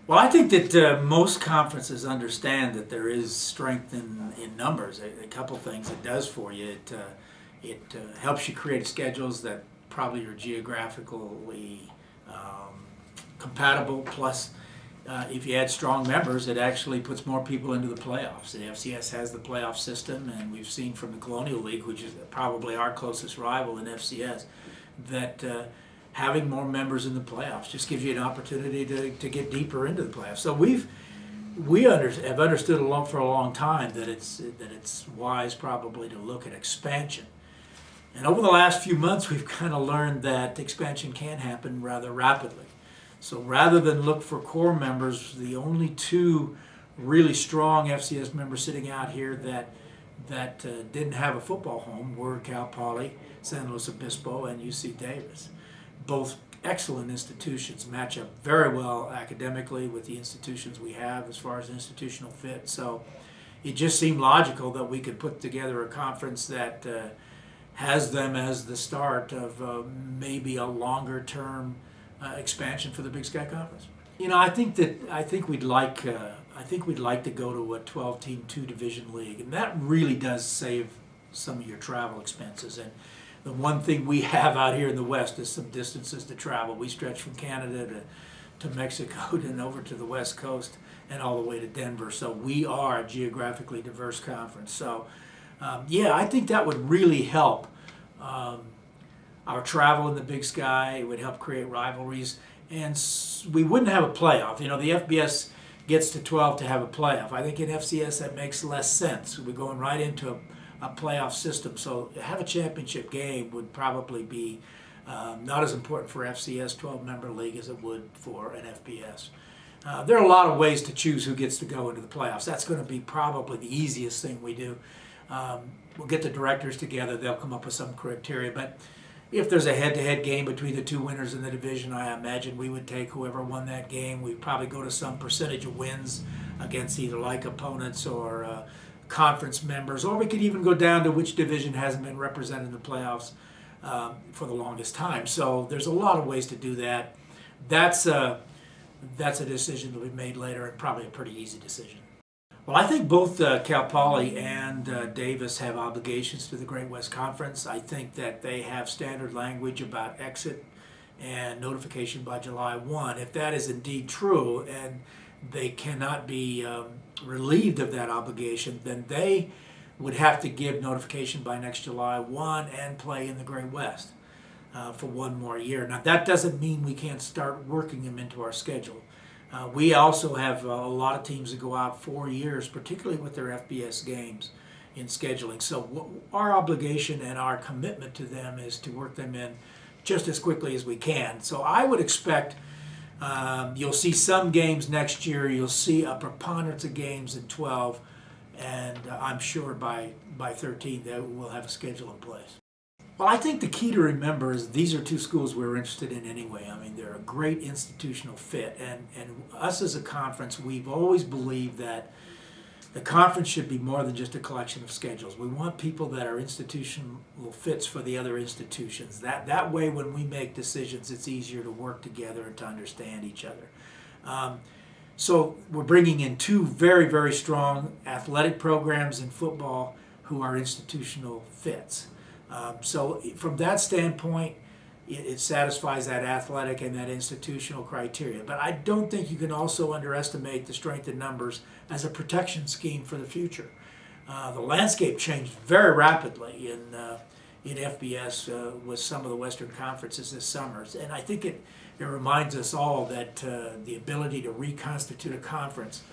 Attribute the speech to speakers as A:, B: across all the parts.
A: Well, I think that most conferences understand that there is strength in numbers. A couple things it does for you. It helps you create schedules that probably are geographically compatible. Plus, if you add strong members, it actually puts more people into the playoffs. The FCS has the playoff system, and we've seen from the Colonial League, which is probably our closest rival in FCS, that having more members in the playoffs just gives you an opportunity to get deeper into the playoffs. So we have understood for a long time that it's wise probably to look at expansion. And over the last few months, we've kind of learned that expansion can happen rather rapidly. So rather than look for core members, the only two really strong FCS members sitting out here that didn't have a football home were Cal Poly, San Luis Obispo, and UC Davis. Both excellent institutions, match up very well academically with the institutions we have as far as institutional fit. So it just seemed logical that we could put together a conference that has them as the start of maybe a longer term expansion for the Big Sky Conference. You know, I think we'd like to go to a 12-team 2-division league, and that really does save some of your travel expenses. And the one thing we have out here in the West is some distances to travel. We stretch from Canada to Mexico and over to the West Coast and all the way to Denver. So we are a geographically diverse conference. So yeah, I think that would really help our travel in the Big Sky. It would help create rivalries. And we wouldn't have a playoff. You know, the FBS gets to 12 to have a playoff. I think in FCS that makes less sense. We're going right into a playoff system. So to have a championship game would probably be not as important for FCS 12-member league as it would for an FBS. There are a lot of ways to choose who gets to go into the playoffs. That's going to be probably the easiest thing we do. We'll get the directors together. They'll come up with some criteria. But if there's a head-to-head game between the two winners in the division, I imagine we would take whoever won that game. We'd probably go to some percentage of wins against either like opponents or conference members, or we could even go down to which division hasn't been represented in the playoffs for the longest time. So there's a lot of ways to do that. That's a decision to be made later, and probably a pretty easy decision. Well, I think both Cal Poly and Davis have obligations to the Great West Conference. I think that they have standard language about exit and notification by July 1. If that is indeed true, and they cannot be relieved of that obligation, then they would have to give notification by next July 1 and play in the Great West for one more year. Now, that doesn't mean we can't start working them into our schedule. We also have a lot of teams that go out 4 years, particularly with their FBS games in scheduling. So our obligation and our commitment to them is to work them in just as quickly as we can. So I would expect you'll see some games next year. You'll see a preponderance of games in 12, and I'm sure by 13 that we'll have a schedule in place. Well, I think the key to remember is these are two schools we're interested in anyway. I mean, they're a great institutional fit, and us as a conference, we've always believed that the conference should be more than just a collection of schedules. We want people that are institutional fits for the other institutions. That way, when we make decisions, it's easier to work together and to understand each other. So we're bringing in two very, very strong athletic programs in football who are institutional fits. So from that standpoint, it satisfies that athletic and that institutional criteria. But I don't think you can also underestimate the strength in numbers as a protection scheme for the future. The landscape changed very rapidly in FBS with some of the Western conferences this summer. And I think it reminds us all that the ability to reconstitute a conference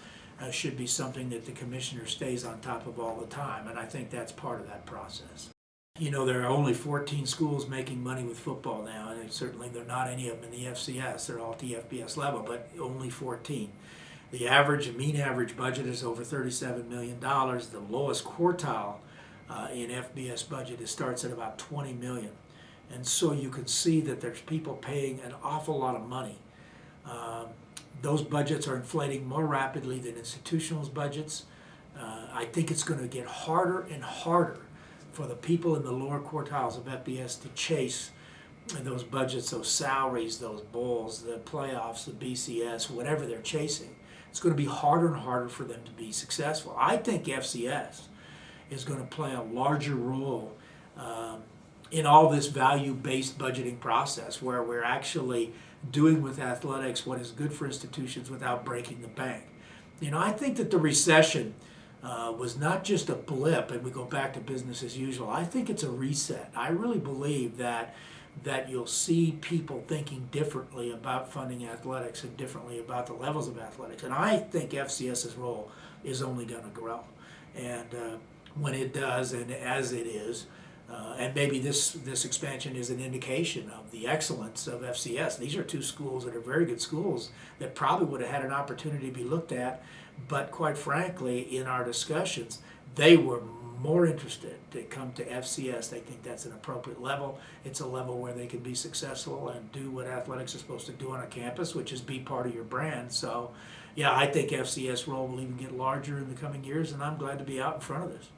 A: should be something that the commissioner stays on top of all the time. And I think that's part of that process. You know, there are only 14 schools making money with football now, and certainly there are not any of them in the FCS. They're all at the FBS level, but only 14. The mean average budget is over $37 million. The lowest quartile in FBS budget starts at about $20 million. And so you can see that there's people paying an awful lot of money. Those budgets are inflating more rapidly than institutionals' budgets. I think it's going to get harder and harder for the people in the lower quartiles of FBS to chase those budgets, those salaries, those bowls, the playoffs, the BCS, whatever they're chasing, it's going to be harder and harder for them to be successful. I think FCS is going to play a larger role in all this value-based budgeting process, where we're actually doing with athletics what is good for institutions without breaking the bank. I think that the recession was not just a blip and we go back to business as usual. I think it's a reset. I really believe that you'll see people thinking differently about funding athletics and differently about the levels of athletics. And I think FCS's role is only going to grow. And when it does, and as it is, and maybe this expansion is an indication of the excellence of FCS. These are two schools that are very good schools that probably would have had an opportunity to be looked at, but quite frankly, in our discussions, they were more interested to come to FCS. They think that's an appropriate level. It's a level where they can be successful and do what athletics is supposed to do on a campus, which is be part of your brand. So, yeah, I think FCS role will even get larger in the coming years, and I'm glad to be out in front of this.